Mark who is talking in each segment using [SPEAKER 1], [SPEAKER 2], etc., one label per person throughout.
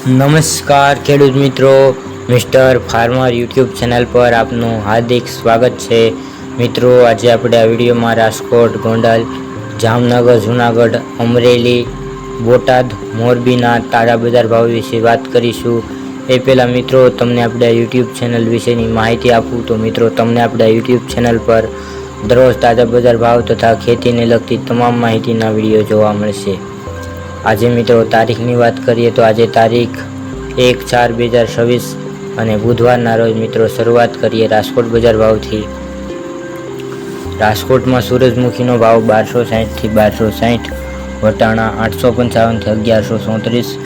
[SPEAKER 1] નમસ્કાર ખેડૂત મિત્રો, મિસ્ટર ફાર્મર યુટ્યુબ ચેનલ પર આપનું હાર્દિક સ્વાગત છે. મિત્રો, આજે આપણે આ વિડીયોમાં રાજકોટ, ગોંડલ, જામનગર, જૂનાગઢ, અમરેલી, બોટાદ, મોરબીના તાજા બજાર ભાવ વિશે વાત કરીશું. એ પહેલાં મિત્રો, તમને આપણે યુટ્યુબ ચેનલ વિશેની માહિતી આપું તો મિત્રો, તમને આપણે યુટ્યુબ ચેનલ પર દરરોજ તાજા બજાર ભાવ તથા ખેતીને લગતી તમામ માહિતીના વિડીયો જોવા મળશે. આજે મિત્રો તારીખની વાત કરીએ તો આજે તારીખ 1/4/2026 અને બુધવારના રોજ મિત્રો શરૂઆત કરીએ રાજકોટ બજાર ભાવથી. રાજકોટમાં સૂરજમુખીનો ભાવ 1260 થી 1260, વટાણા 855 થી 1134,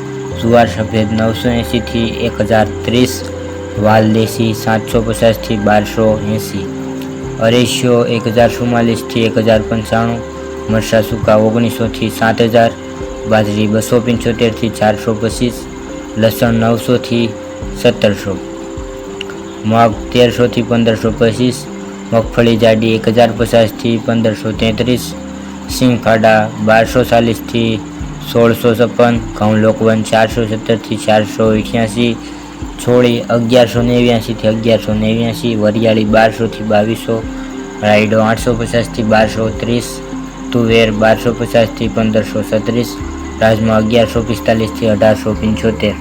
[SPEAKER 1] જુવાર સફેદ 980 થી 1030, વાલ દેશી 750 થી 1280, અરેશિયો 1044 થી 1095, મરચાં સૂકા 1900 થી 7000, બાજરી 275 થી 425, લસણ 900 થી 1700, મગ 1300 થી 1525, મગફળી જાડી 1050 થી 1533, સિંગ ખાડા 1240 થી 1656, ઘઉં લોકવન 470 થી 488, છોળી 1189 થી 1189, વરિયાળી 1200 થી 2200, રાયડો 850 થી 1230, તુવેર 1250 થી 1536, રાજમા 1145 થી 1875,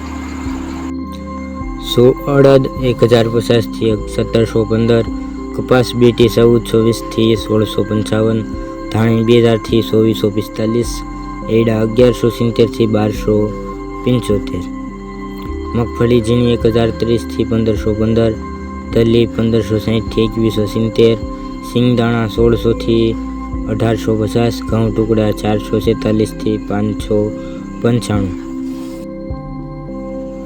[SPEAKER 1] અડદ 1050 થી 1715, કપાસ બીટી 1420 થી 1655, ધાણી 2000 થી 2445, એડા 1170 થી 1275, મગફળી ઝીણી 1030 થી 1515, તલી 1560 થી 2170, સિંગદાણા 1600 થી 1850, ઘઉં ટુકડા 446 થી 595.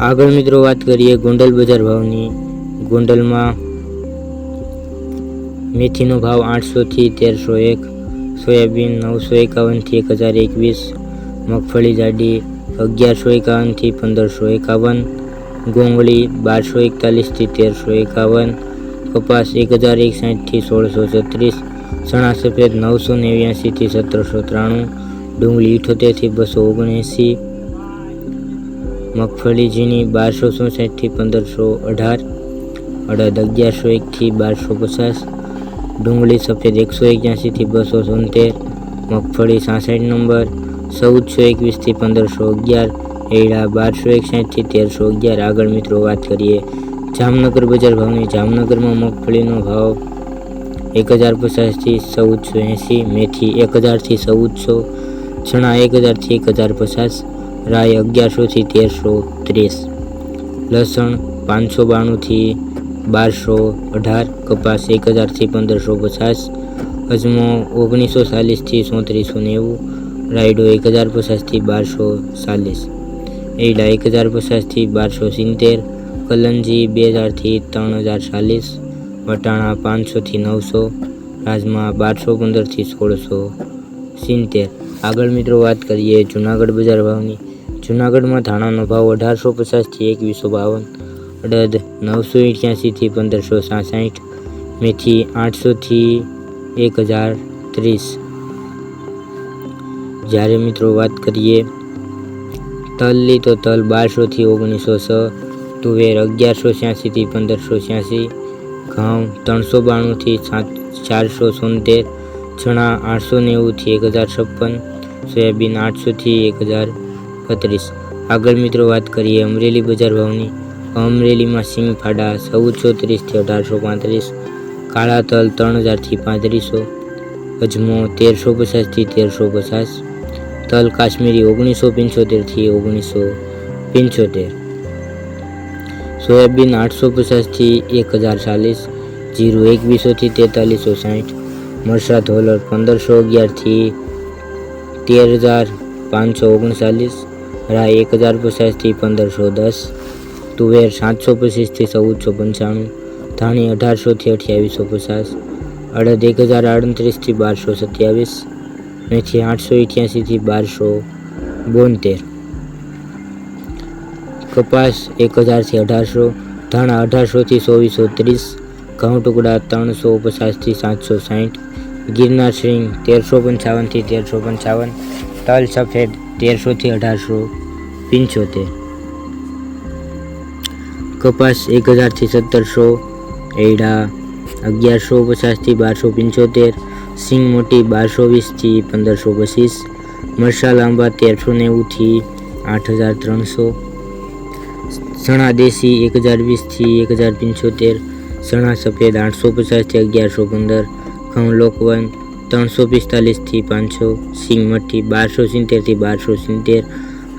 [SPEAKER 1] આગળ મિત્રો વાત કરીએ ગોંડલ બજાર ભાવની. ગોંડલમાં મેથીનો ભાવ 800 થી 1301, સોયાબીન 951 થી 1021, મગફળી જાડી 1151 થી 1551, ગોંગળી 1241 થી 1351, કપાસ 1061 થી 1636, ચણા સફેદ 989 થી 1793, ડુંગળી 78 થી 279, મગફળી ઝીણી 1264 થી 1518, અડદ 1101 થી 1250, ડુંગળી સફેદ 181 થી 270, મગફળી 66 નંબર 1421 થી 1511, એડા 1261 થી 1311. આગળ મિત્રો વાત કરીએ જામનગર બજાર ભાવની. જામનગરમાં મગફળીનો ભાવ 1050 થી 1480, મેથી 1000 થી 1400, ચણા 1000 થી 1050, રાય 1100 થી 1330, લસણ 592 થી 1218, કપાસ 1000 થી 1550, અજમો 1940 થી 3490, રાયડો 1050 થી 1240, એડા 1050 થી 1270, કલંજી 2000 થી 3040, વટાણા 500 થી 900, રાજમા 1215 થી 1670. આગળ મિત્રો વાત કરીએ જૂનાગઢ બજાર ભાવની. જૂનાગઢમાં ધાણાનો ભાવ 1850 થી 2152, અડદ 988 થી 1567, મેથી 800 થી 1030. જ્યારે મિત્રો વાત કરીએ તલની તો તલ 1200 થી 1906, તુવેર 1186 થી 1586, ઘઉં 392 થી 470, ચણા 890 થી 1056, સોયાબીન 800 થી 1035. આગળ મિત્રો વાત કરીએ અમરેલી બજાર ભાવની. અમરેલીમાં સિંગ ફાડા 1430 થી 1835, કાળા તલ 3000 થી 3500, અજમો 1350 થી 1350, તલ કાશ્મીરી 1975 થી 1975, સોયાબીન 850 થી 1040, જીરું 2100 થી 4360, મરચાં ધોલર 1511 થી 13539, રાય 1050 થી 1510, તુવેર 725 થી 1495, ધાણી 1800 થી 2850, અડદ 1038 થી 1227, મેથી 888 થી 1272, કપાસ 1000 થી 1800, ધાણા 1800 થી 2430, ઘઉં ટુકડા 350 થી 760, ગિરનાર સિંગ 1355 થી 1355, તલ સફેદ 1300 થી 1875. કપાસ 1000 થી 1700, એડા 1150 થી 1275, સિંગ મોટી 1220 થી 1525, મરસા લાંબા 1390 થી 8300, ચણા દેશી 1020 થી 1075, ચણા સફેદ 850 થી 1115, ઘઉં લોકવન 345 થી 500, સિંગ મઠી 1270 થી 1270।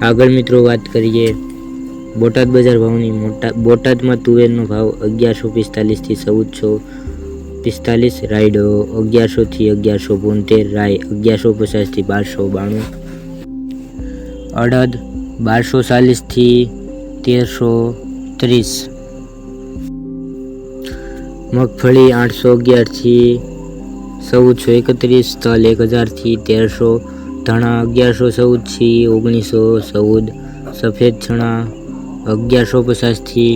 [SPEAKER 1] આગળ મિત્રો વાત કરીએ બોટાદ બજાર ભાવની। બોટાદમાં તુવેરનો ભાવ 1145 થી 1445, રાયડો 1100 થી 1172, રાય 1150 થી 1292, અડદ 1240 થી 1330, મગફળી 811 થી 1431, તલ 1000 થી 1300, ધાણા 1114 થી 1914, સફેદ ચણા 1150 થી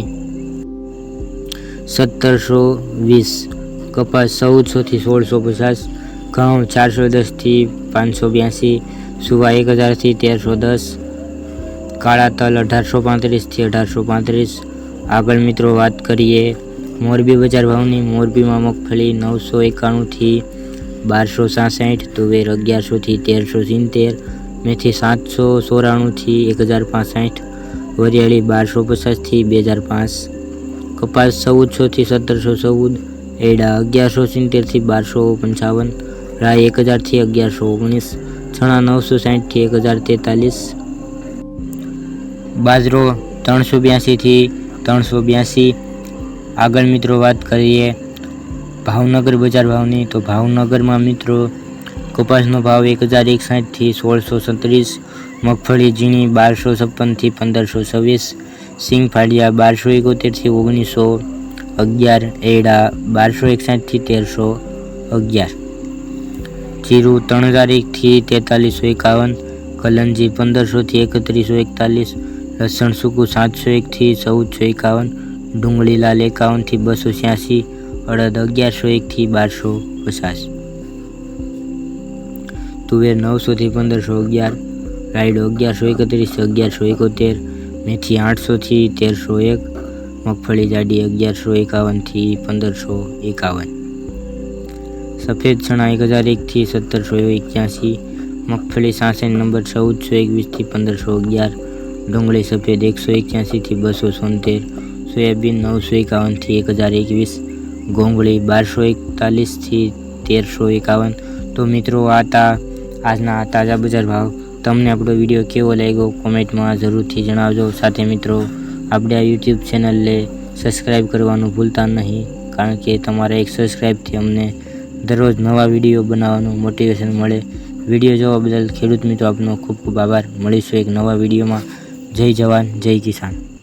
[SPEAKER 1] 1720, કપાસ 1400 થી 1650, ઘઉં 410 થી 582, સુવા 1000 થી 1310, કાળા તલ 1835 થી 1835। આગળ મિત્રો વાત કરીએ મોરબી બજાર ભાવની। મોરબીમાં મગફળી 991 થી 1266, તુવેર 1100 થી 1370, મેથી 794 થી 1065, વરિયાળી 1250 થી 2005, કપાસ 1400 થી 1714, એડા 1170 થી 1255, રાય 1000 થી 1119, ચણા 960 થી 1043, બાજરો 382 થી 382। આગળ મિત્રો વાત કરીએ ભાવનગર બજાર ભાવની। તો ભાવનગરમાં મિત્રો કપાસનો ભાવ 1061 થી 1636, મગફળી ઝીણી 1256 થી 1526, સિંગ ફાડિયા 1271 થી 1911, એડા 1261 થી 1311, જીરું 3001 થી 4351, કલંજી 1500 થી 3141, લસણ સૂકું 701 થી 1451, ડુંગળી લાલ 51 થી 286, અડદ 1101 થી 1250, તુવેર 900 થી 1511, રાયડો 1131 થી 1171, મેથી 800 થી 1301, મગફળી જાડી 1151 થી 1551, સફેદ ચણા 1001 થી 1781, મગફળી 66 નંબર 1421 થી 1511, ડુંગળી સફેદ 181 થી 276, સોયાબીન 951 થી 1021, ગોંગળી 1241 થી 1351। તો મિત્રો આ આજના તાજા બજાર ભાવ। તમને આપણો વિડીયો કેવો લાગ્યો કોમેન્ટમાં જરૂરથી જણાવજો। સાથે મિત્રો આપણે આ યુટ્યુબ ચેનલને સબસ્ક્રાઈબ કરવાનું ભૂલતા નહીં, કારણ કે તમારા એક સબસ્ક્રાઈબથી અમને દરરોજ નવા વિડીયો બનાવવાનું મોટિવેશન મળે। વિડીયો જોવા બદલ ખેડૂત મિત્રો આપનો ખૂબ ખૂબ આભાર। મળીશું એક નવા વિડીયોમાં। જય જવાન જય કિસાન।